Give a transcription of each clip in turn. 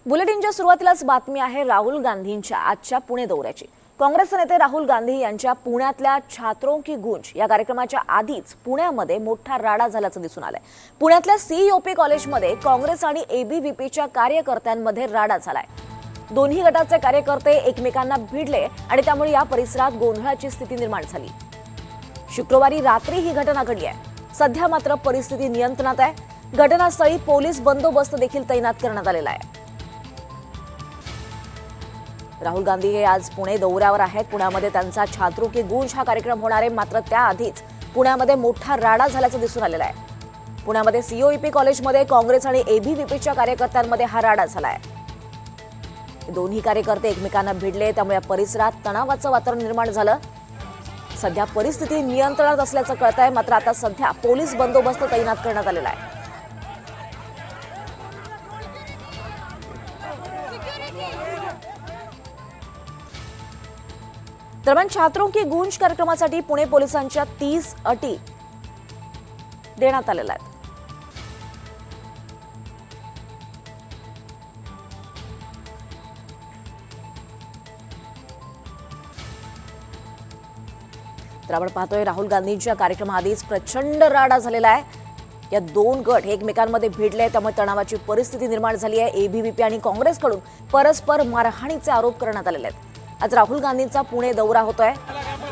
बुलेटिनच्या सुरुवातीलाच बातमी आहे राहुल गांधींच्या आजच्या पुणे दौऱ्याची। काँग्रेस नेते राहुल गांधी यांच्या पुण्यातल्या छात्रों की गूंज या कार्यक्रमाच्या आधीच पुण्यामध्ये मोठा राडा झाल्याचं दिसून आलंय। पुण्यातल्या सीईओपी कॉलेजमध्ये काँग्रेस आणि एबीव्हीपीच्या कार्यकर्त्यांमध्ये राडा झालाय। दोन्ही गटाचे कार्यकर्ते एकमेकांना भिडले आणि त्यामुळे या परिसरात गोंधळाची स्थिती निर्माण झाली। शुक्रवारी रात्री ही घटना घडली आहे। सध्या मात्र परिस्थिती नियंत्रणात आहे। घटनास्थळी पोलीस बंदोबस्त देखील तैनात करण्यात आलेला आहे। राहुल गांधी हे आज पुणे दौऱ्यावर आहेत। पुण्यामध्ये त्यांचा छात्रों की गूंज हा कार्यक्रम होणार आहे, मात्र त्याआधीच पुण्यामध्ये मोठा राडा झाल्याचं दिसून आलेलं आहे। पुण्यामध्ये सीईओपी कॉलेजमध्ये काँग्रेस आणि एबीव्हीपीच्या कार्यकर्त्यांमध्ये हा राडा झालाय। दोन्ही कार्यकर्ते एकमेकांना भिडले, त्यामुळे परिसरात तणावाचं वातावरण निर्माण झालं। सध्या परिस्थिती नियंत्रणात असल्याचं कळतंय, मात्र आता सध्या पोलीस बंदोबस्त तैनात करण्यात आलेला आहे। दरम्यान छात्रों की गूंज कार्यक्रमासाठी पुणे पोलिसांच्या 30 अटी देण्यात आलेल्या आहेत। तर आपण पाहतोय राहुल गांधींच्या कार्यक्रमाआधीच प्रचंड राडा झालेला आहे। या दोन गट हे एकमेकांमध्ये भिडले, त्यामुळे तणावाची परिस्थिती निर्माण झाली आहे। एबीव्हीपी आणि काँग्रेसकडून परस्पर मारहाणीचे आरोप करण्यात आलेले आहेत। आज राहुल गांधींचा पुणे दौरा होतोय।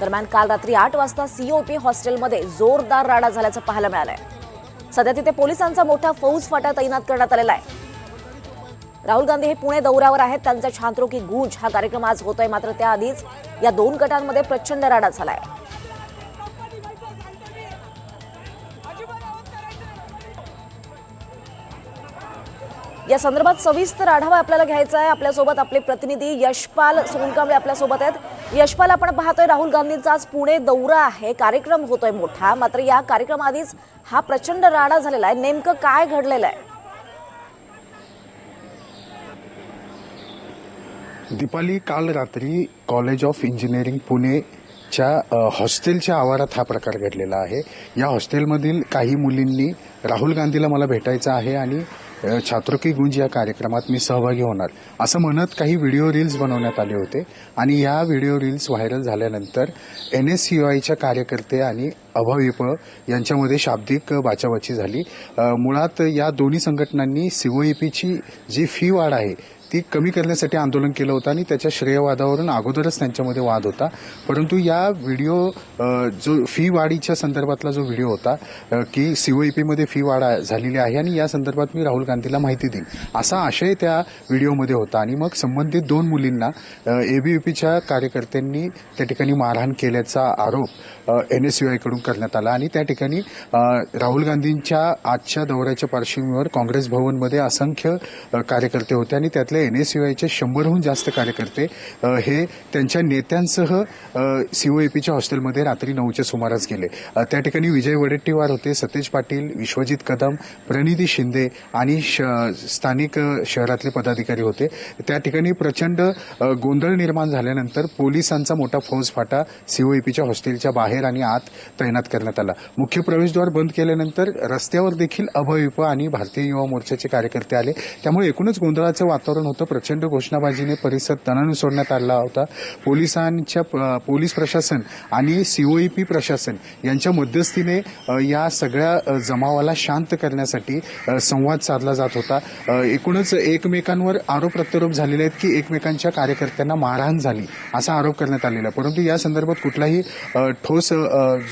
दरम्यान काल रात्री 8 वाजता सीओपी हॉस्टेलमध्ये जोरदार राडा झाल्याचं पाहायला मिळालंय। सध्या तिथे पोलिसांचा मोठा फौजफाटा तैनात करण्यात आलेला आहे। राहुल गांधी हे पुणे दौऱ्यावर आहेत। त्यांचा छात्रों की गूंज हा कार्यक्रम आज होतोय, मात्र त्याआधीच या दोन गटांमध्ये प्रचंड राडा झालाय। या संदर्भात सविस्तर आढावा आपल्याला घ्यायचा आहे। आपल्यासोबत आपले प्रतिनिधी यशपाल सोनकांबळे आपल्यासोबत आहेत। यशपाल, आपण पाहतोय राहुल गांधींचा आज पुणे दौरा आहे, कार्यक्रम होतोय मोठा, मात्र या कार्यक्रमाआधीच हा प्रचंड राडा झालेला आहे। नेमकं काय घडलेलं आहे? दीपाली, काल रात्री कॉलेज ऑफ इंजिनिअरिंग पुणेच्या हॉस्टेलच्या आवारात हा प्रकार घडलेला आहे। या हॉस्टेलमधील काही मुलींनी राहुल गांधीला मला भेटायचं आहे आणि छात्रों की गूंज या कार्यक्रमात मी सहभागी होणार असं म्हणत काही व्हिडिओ रील्स बनवण्यात आले होते आणि या व्हिडिओ रील्स व्हायरल झाल्यानंतर NSCUIच्या कार्यकर्ते आणि अभाविप यांच्यामध्ये शाब्दिक बाचाबाची झाली। मुळात या दोन्ही संघटनांनी सीओईपीची जी फी वाढ आहे ती कमी करण्यासाठी आंदोलन केलं होतं आणि त्याच्या श्रेयवादावरून अगोदरच त्यांच्यामध्ये वाद होता। परंतु या व्हिडिओ जो फी वाढीच्या संदर्भातला जो व्हिडिओ होता की सीओईपीमध्ये फी वाढ झालेली आहे आणि या संदर्भात मी राहुल गांधीला माहिती देईन असा आशय त्या व्हिडिओमध्ये होता आणि मग संबंधित दोन मुलींना एबीव्हीपीच्या कार्यकर्त्यांनी त्या ठिकाणी मारहाण केल्याचा आरोप NSCUIकडून करण्यात आला आणि त्या ठिकाणी राहुल गांधींच्या आजच्या दौऱ्याच्या पार्श्वभूमीवर काँग्रेस भवनमध्ये असंख्य कार्यकर्ते होते आणि त्यातले NSCUIचे 100हून जास्त कार्यकर्ते हे त्यांच्या नेत्यांसह सीओईपीच्या हॉस्टेलमध्ये रात्री 9च्या सुमारास गेले। त्या ठिकाणी विजय वडेट्टीवार होते, सतेज पाटील, विश्वजित कदम, प्रणिती शिंदे आणि स्थानिक शहरातले पदाधिकारी होते। त्या ठिकाणी प्रचंड गोंधळ निर्माण झाल्यानंतर पोलिसांचा मोठा फौजफाटा सीओईपीच्या हॉस्टेलच्या बाहेर आणि आत तैनात करण्यात आला। मुख्य प्रवेशद्वार बंद केल्यानंतर रस्त्यावर देखील अभाविप आणि भारतीय युवा मोर्चाचे कार्यकर्ते आले, त्यामुळे एकूणच गोंधळाचं वातावरण होतं। प्रचंड घोषणाबाजीने परिसर तणाने सोडण्यात आला होता। पोलीस प्रशासन आणि सीओईपी प्रशासन यांच्या मध्यस्थीने या सगळ्या जमावाला शांत करण्यासाठी संवाद साधला जात होता। एकूणच एकमेकांवर आरोप प्रत्यारोप झालेले आहेत की एकमेकांच्या कार्यकर्त्यांना मारहाण झाली असा आरोप करण्यात आलेला आहे, परंतु या संदर्भात कुठलाही ठोस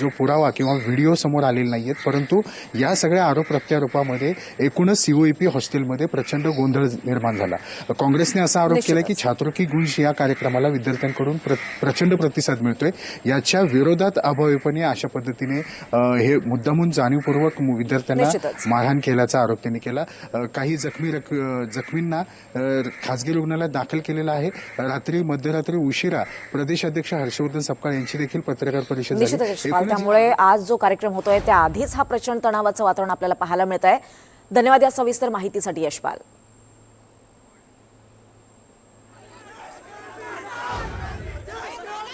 जो पुरावा किंवा व्हिडिओ समोर आलेले नाहीयेत। परंतु या सगळ्या आरोप प्रत्यारोपामध्ये एकूणच सीओईपी हॉस्टेलमध्ये प्रचंड गोंधळ निर्माण झाला। काँग्रेसने असा आरोप केला की छात्रों की गूंज या कार्यक्रमाला विद्यार्थ्यांकडून प्रचंड प्रतिसाद मिळतोय। याच्या विरोधात अभाविपणे अशा पद्धतीने हे मुद्दामून जाणीवपूर्वक विद्यार्थ्यांना मारहाण केल्याचा आरोप त्यांनी केला। काही जखमींना खासगी रुग्णालयात दाखल केलेलं आहे। मध्यरात्री उशिरा प्रदेश अध्यक्ष हर्षवर्धन सपकाळ यांची देखील पत्रकार परिषद झाली। त्यामुळे आज जो कार्यक्रम होतोय त्याआधीच हा प्रचंड तणावाचं वातावरण आपल्याला पाहायला मिळत आहे। धन्यवाद या सविस्तर माहितीसाठी यशपाल।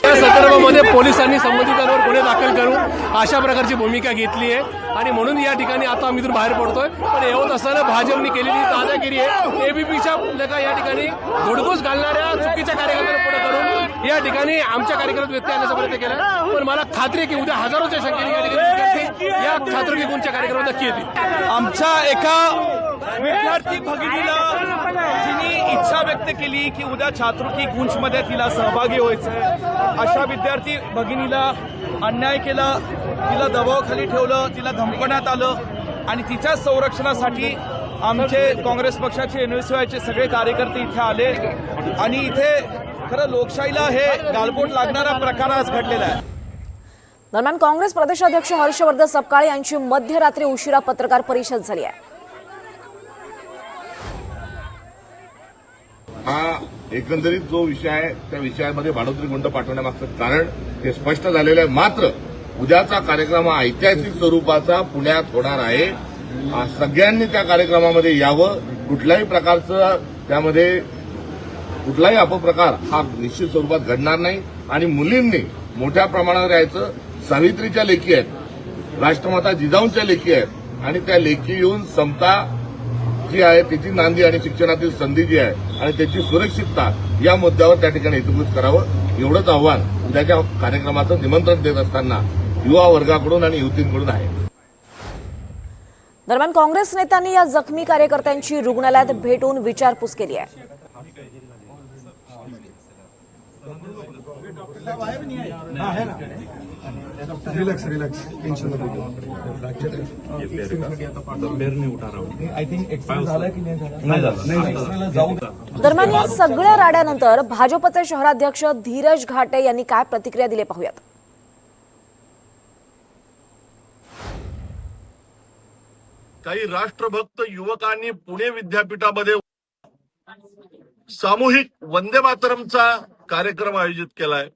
या संदर्भामध्ये पोलिसांनी संबंधितांवर गुन्हे दाखल करू अशा प्रकारची भूमिका घेतली आहे आणि म्हणून या ठिकाणी आता आम्ही इथून बाहेर पडतोय. पण हे होत असताना भाजपने केलेली दादागिरी आहे. एबीपीच्या लेखा या ठिकाणी धुडगूस घालणाऱ्या चुकीच्या कार्यकर्त्यांना पुढे करून या ठिकाणी आमच्या कार्यक्रमात व्यत्यय आणण्याचा प्रयत्न केला. पण मला खात्री आहे की उद्या हजारोच्या संख्येने या ठिकाणी विद्यार्थी या छात्रकी गुंजच्या कार्यक्रमात नक्की येतील. आमच्या एका विद्यार्थी भगिनीला तिने इच्छा व्यक्त केली की उद्या छात्रकी गुंजमध्ये तिला सहभागी व्हायचंय. अशा विद्यार्थी भगिनीला अन्याय केला, तिला दबावाखाली ठेवलं, तिला धमकवण्यात आलं आणि तिच्या संरक्षणासाठी आमचे काँग्रेस पक्षाचे एनएसयूआयचे सगळे कार्यकर्ते इथे आले आणि इथे खरं लोकशाहीला हे गालबोट लागणारा प्रकार आज घडलेला आहे. दरम्यान काँग्रेस प्रदेशाध्यक्ष हर्षवर्धन सपकाळे यांची मध्यरात्री उशिरा पत्रकार परिषद झाली आहे. हा एकंदरीत जो विषय आहे त्या विषयामध्ये भाडोत्री गुंड पाठवण्यामागचं कारण हे स्पष्ट झालेलं आहे. मात्र उद्याचा कार्यक्रम हा ऐतिहासिक स्वरूपाचा पुण्यात होणार आहे. सगळ्यांनी त्या कार्यक्रमामध्ये यावं. कुठल्याही प्रकारचं त्यामध्ये कुठलाही अपप्रकार हा निश्चित स्वरूपात घडणार नाही आणि मुलींनी मोठ्या प्रमाणावर यायचं. सावित्रीच्या लेखी आहेत, राष्ट्रमाता जिजाऊंच्या लेखी आहेत आणि त्या लेखी येऊन समता जी आहे त्याची नांदी आणि शिक्षणातील संधी जी आहे आणि त्याची सुरक्षितता या मुद्द्यावर त्या ठिकाणी हेतुभूत करावं एवढंच आव्हान उद्याच्या कार्यक्रमाचं निमंत्रण देत असताना युवा वर्गाकडून आणि युवतींकडून आहे. दरम्यान काँग्रेस नेत्यांनी या जखमी कार्यकर्त्यांची रुग्णालयात भेटून विचारपूस केली आहे. रिलैक्स टेंशन दरम्यान या सगळ्या राड्यानंतर भाजपचे शहराध्यक्ष धीरज घाटे यांनी काय प्रतिक्रिया दिली पाहूयात. काही राष्ट्रभक्त युवकांनी पुणे विद्यापीठामध्ये सामूहिक वंदे मातरमचा कार्यक्रम आयोजित केलाय.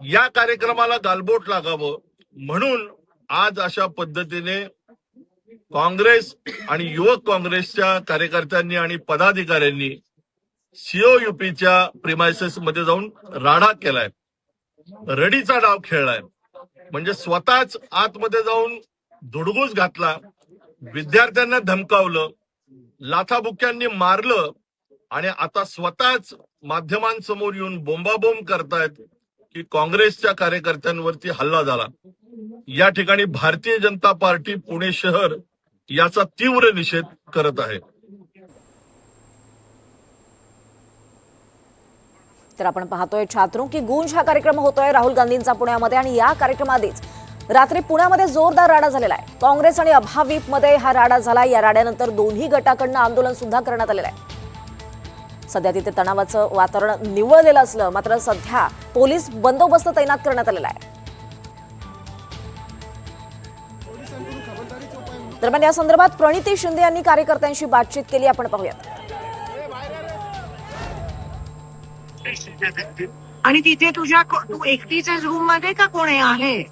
या कार्यक्रमाला गालबोट लागावं म्हणून आज अशा पद्धतीने काँग्रेस आणि युवक काँग्रेसच्या कार्यकर्त्यांनी आणि पदाधिकाऱ्यांनी सीओयूपीच्या प्रिमायसेस मध्ये जाऊन राडा केलाय, रडीचा डाव खेळलाय. म्हणजे स्वतःच आतमध्ये जाऊन धुडगूस घातला, विद्यार्थ्यांना धमकावलं, लाथाबुक्यांनी मारलं आणि आता स्वतःच माध्यमांसमोर येऊन बोंबाबोंब करतायत की काँग्रेसच्या कार्यकर्त्यांवरती हल्ला झाला. या ठिकाणी भारतीय जनता पार्टी पुणे शहर याचा तीव्र निषेध करत आहे. तर आपण पाहतोय छात्रों गूंज हा कार्यक्रम होतोय राहुल गांधींचा पुण्यामध्ये आणि या कार्यक्रमाआधीच रात्री पुण्यामध्ये जोरदार राडा झालेला आहे. काँग्रेस आणि अभाविपमध्ये हा राडा झाला. या राड्यानंतर दोन्ही गटाकडनं आंदोलन सुद्धा करण्यात आलेलं आहे. सध्या तिथे तणावाचं वातावरण निवळलेलं असलं मात्र सध्या पोलीस बंदोबस्त तैनात करण्यात आलेला आहे. दरम्यान या संदर्भात प्रणिती शिंदे यांनी कार्यकर्त्यांशी बातचीत केली. आपण पाहूयात. आणि तिथे तू एकटीच्याच रूम मध्ये का कोण आहे?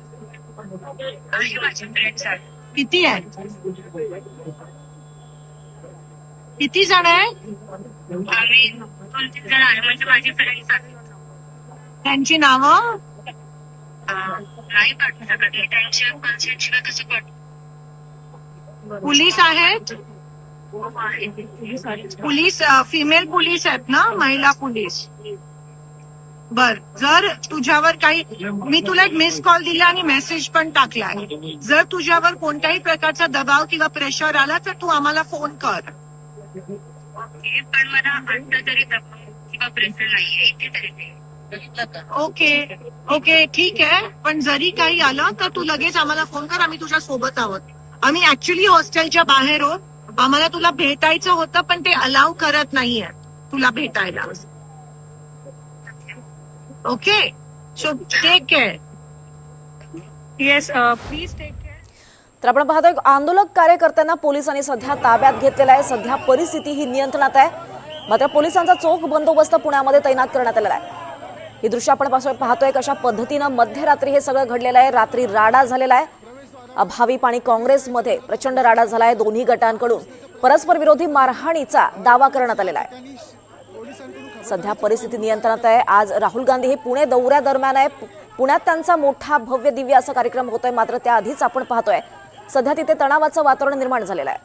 किती आहे? किती जण आहे? आम्ही 2-3 जण आहे. म्हणजे माझी फ्रेंड्स आहेत. त्यांची नावं नाही पाठवू शकत. त्यांच्या कॉन्सेंटशिवाय कसं पाठवू? पोलीस आहेत? पोलीस फिमेल पोलीस आहेत ना, महिला पोलीस? बर, जर तुझ्यावर काही, मी तुला एक मिस कॉल दिला आणि मेसेज पण टाकलाय. जर तुझ्यावर कोणत्याही प्रकारचा दबाव किंवा प्रेशर आला तर तू आम्हाला फोन कर. पण मला आता तरी दबाव किंवा प्रेशर नाहीये इथे तरी. ओके ठीक आहे. पण जरी काही आलं तर तू लगेच आम्हाला फोन कर. आम्ही तुझ्या सोबत आहोत. आम्ही ऍक्च्युली हॉस्टेलच्या बाहेर आहोत. आम्हाला तुला भेटायचं होतं पण ते अलाव करत नाहीये तुला भेटायला. Okay, so take care. Yes, please take care. तर आपण पाहतोय आंदोलक कार्यकर्त्यांना पोलिसांनी सध्या ताब्यात घेतलेला आहे. सध्या परिस्थिती ही नियंत्रणात आहे. मात्र पोलिसांचा चोख बंदोबस्त पुण्यामध्ये तैनात करण्यात आलेला आहे. ही दृश्य आपण पाहतोय कशा पद्धतीनं मध्यरात्री हे सगळं घडलेलं आहे. रात्री राडा झालेला आहे. अभाविप आणि काँग्रेसमध्ये प्रचंड राडा झालाय. दोन्ही गटांकडून परस्पर विरोधी मारहाणीचा दावा करण्यात आलेला आहे. सध्या परिस्थिती नियंत्रणात आहे. आज राहुल गांधी हे पुणे दौऱ्यादरम्यान आहे. पुण्यात त्यांचा मोठा भव्य दिव्य असा कार्यक्रम होतोय, मात्र त्याआधीच आपण पाहतोय सध्या तिथे तणावाचं वातावरण निर्माण झालेलं आहे.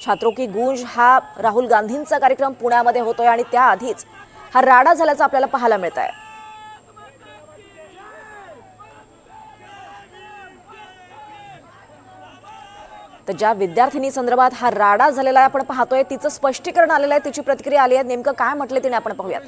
छात्रों की गूंज हा राहुल गांधींचा कार्यक्रम पुण्यामध्ये होतोय आणि त्याआधीच हा राडा झाल्याचं आपल्याला पाहायला मिळत आहे. तर ज्या विद्यार्थिनी संदर्भात हा राडा झालेला आहे आपण पाहतोय, तिचं स्पष्टीकरण आलेलं आहे, तिची प्रतिक्रिया आली आहे. नेमकं काय म्हटले तिने आपण पाहूयात.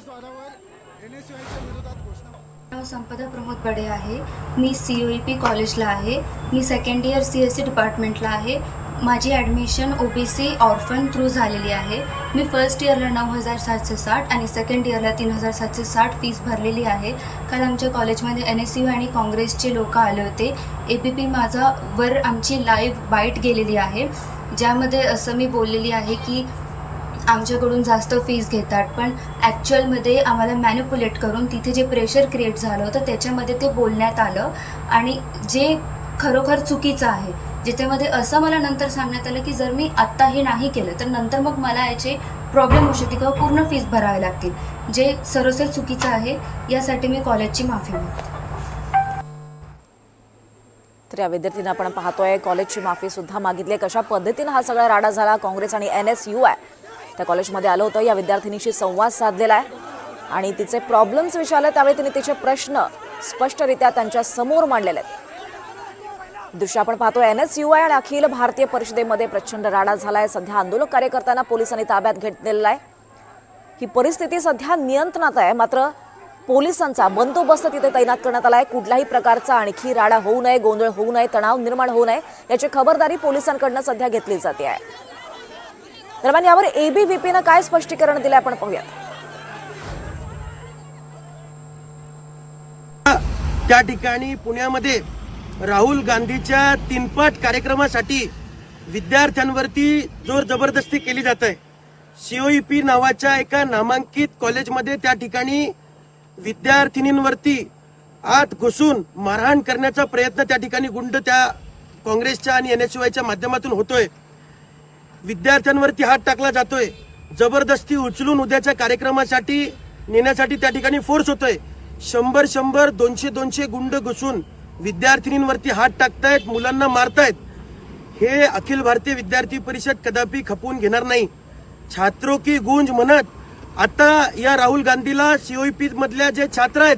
नाव संपदा प्रमोद बडे आहे. मी COEP कॉलेजला आहे. मी सेकंड इयर CSE डिपार्टमेंटला आहे. माझी ॲडमिशन OBC ऑर्फन थ्रू झालेली आहे. मी फर्स्ट इयरला 9,760 आणि सेकंड इयरला 3,760 फीस भरलेली आहे. काल आमच्या कॉलेजमध्ये NSU आणि काँग्रेसचे लोक आले होते. ABP माझा वर आमची लाईव्ह बाईट गेलेली आहे, ज्यामध्ये असं मी बोललेली आहे की आमच्याकडून जास्त फीस घेतात, पण ॲक्च्युअलमध्ये आम्हाला मॅनिप्युलेट करून तिथे जे प्रेशर क्रिएट झालं होतं त्याच्यामध्ये ते बोलण्यात आलं आणि जे खरोखर चुकीचं आहे, ज्याच्यामध्ये असं मला नंतर सांगण्यात आलं की जर मी आत्ता हे नाही केलं तर नंतर मग मला याचे प्रॉब्लेम होऊ शकते किंवा पूर्ण फीस भरावे लागतील, जे सरासर चुकीचं आहे. यासाठी मी कॉलेजची माफी मागते. तर या विद्यार्थ्यांना आपण पाहतोय कॉलेजची माफी सुद्धा मागितली. कशा पद्धतीनं हा सगळा राडा झाला, काँग्रेस आणि NSU आहे त्या कॉलेजमध्ये आलं होतं, या विद्यार्थिनीशी संवाद साधलेला आहे आणि तिचे प्रॉब्लेम्स विचारले, त्यावेळी तिने तिचे प्रश्न स्पष्टरित्या त्यांच्या समोर मांडलेले आहेत. दृश्य आपण पाहतोय NSU आहे आणि अखिल भारतीय परिषदेमध्ये प्रचंड राडा झालाय. सध्या आंदोलक कार्यकर्त्यांना पोलिसांनी ताब्यात घेतलेला आहे. ही परिस्थिती सध्या नियंत्रणात आहे, मात्र पोलिसांचा बंदोबस्त तिथे तैनात करण्यात आलाय. कुठल्याही प्रकारचा आणखी राडा होऊ नये, गोंधळ होऊ नये, तणाव निर्माण होऊ नये याची खबरदारी पोलिसांकडनं सध्या घेतली जाते आहे. दरम्यान यावर ABVPनं काय स्पष्टीकरण दिलं आपण पाहूयात. त्या ठिकाणी पुण्यामध्ये राहुल गांधीच्या 3 पाठ कार्यक्रमासाठी विद्यार्थ्यांवरती जोर जबरदस्ती केली जात आहे. COEP नावाच्या एका नामांकित कॉलेजमध्ये त्या ठिकाणी विद्यार्थिनींवरती आत घुसून मारहाण करण्याचा प्रयत्न त्या ठिकाणी गुंड त्या काँग्रेसच्या आणि NSUच्या माध्यमातून होतोय. विद्यार्थ्यांवरती हात टाकला जातोय. जबरदस्ती उचलून उद्याच्या कार्यक्रमासाठी नेण्यासाठी त्या ठिकाणी फोर्स होतोय. 100, 200 गुंड घुसून विद्यार्थिनींवरती हात टाकतायत, मुलांना मारतायत. हे अखिल भारतीय विद्यार्थी परिषद कदापि खपवून घेणार नाही. छात्रों की गूंज म्हणत आता या राहुल गांधीला COEP मधल्या जे छात्र आहेत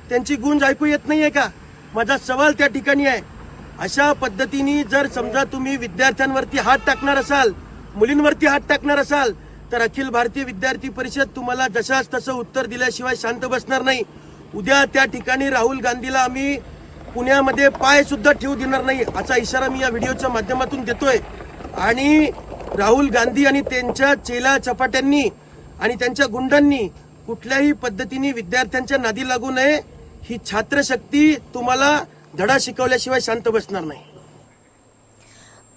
त्यांची गूंज ऐकू येत नाहीये का? माझा सवाल त्या ठिकाणी आहे. अशा पद्धतीने जर समजा तुम्ही विद्यार्थ्यांवरती हात टाकणार असाल, मुलींवरती हात टाकणार असाल, तर अखिल भारतीय विद्यार्थी परिषद तुम्हाला जशाच तसं उत्तर दिल्याशिवाय शांत बसणार नाही. उद्या त्या ठिकाणी राहुल गांधीला आम्ही पुण्यामध्ये पाय सुद्धा ठेवू देणार नाही असा इशारा मी या व्हिडिओच्या माध्यमातून देतोय. आणि राहुल गांधी आणि त्यांच्या चेला चपाट्यांनी आणि त्यांच्या गुंडांनी कुठल्याही पद्धतीने विद्यार्थ्यांच्या नादी लागू नये. ही छात्रशक्ती तुम्हाला धडा शिकवल्याशिवाय शांत बसणार नाही.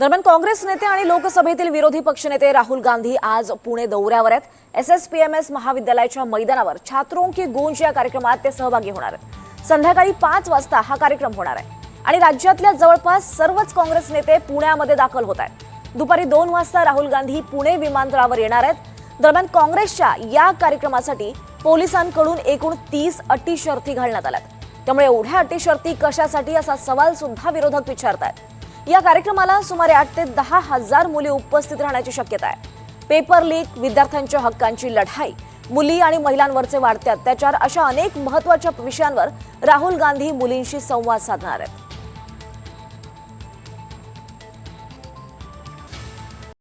दरम्यान काँग्रेस नेते आणि लोकसभेतील विरोधी पक्षनेते राहुल गांधी आज पुणे दौऱ्यावर आहेत. SSPMS महाविद्यालयाच्या मैदानावर छात्रों की गूंज या कार्यक्रमात ते सहभागी होणार आहेत. संध्याकाळी 5 वाजता हा कार्यक्रम होणार आहे आणि राज्यातल्या जवळपास सर्वच काँग्रेस नेते पुण्यामध्ये दाखल होत आहेत. दुपारी 2 वाजता राहुल गांधी पुणे विमानतळावर येणार आहेत. दरम्यान काँग्रेसच्या या कार्यक्रमासाठी पोलिसांकडून एकूण 30 अटी शर्ती घालण्यात आल्यात. त्यामुळे एवढ्या अटी शर्ती कशासाठी असा सवाल सुद्धा विरोधक विचारतात. या कार्यक्रमाला सुमारे 8 ते 10 हजार मुली उपस्थित राहण्याची शक्यता आहे. पेपर लीक, विद्यार्थ्यांच्या हक्कांची लढाई, मुली आणि महिलांवरचे वाढते अत्याचार अशा अनेक महत्त्वाच्या विषयांवर राहुल गांधी मुलींशी संवाद साधणार आहेत.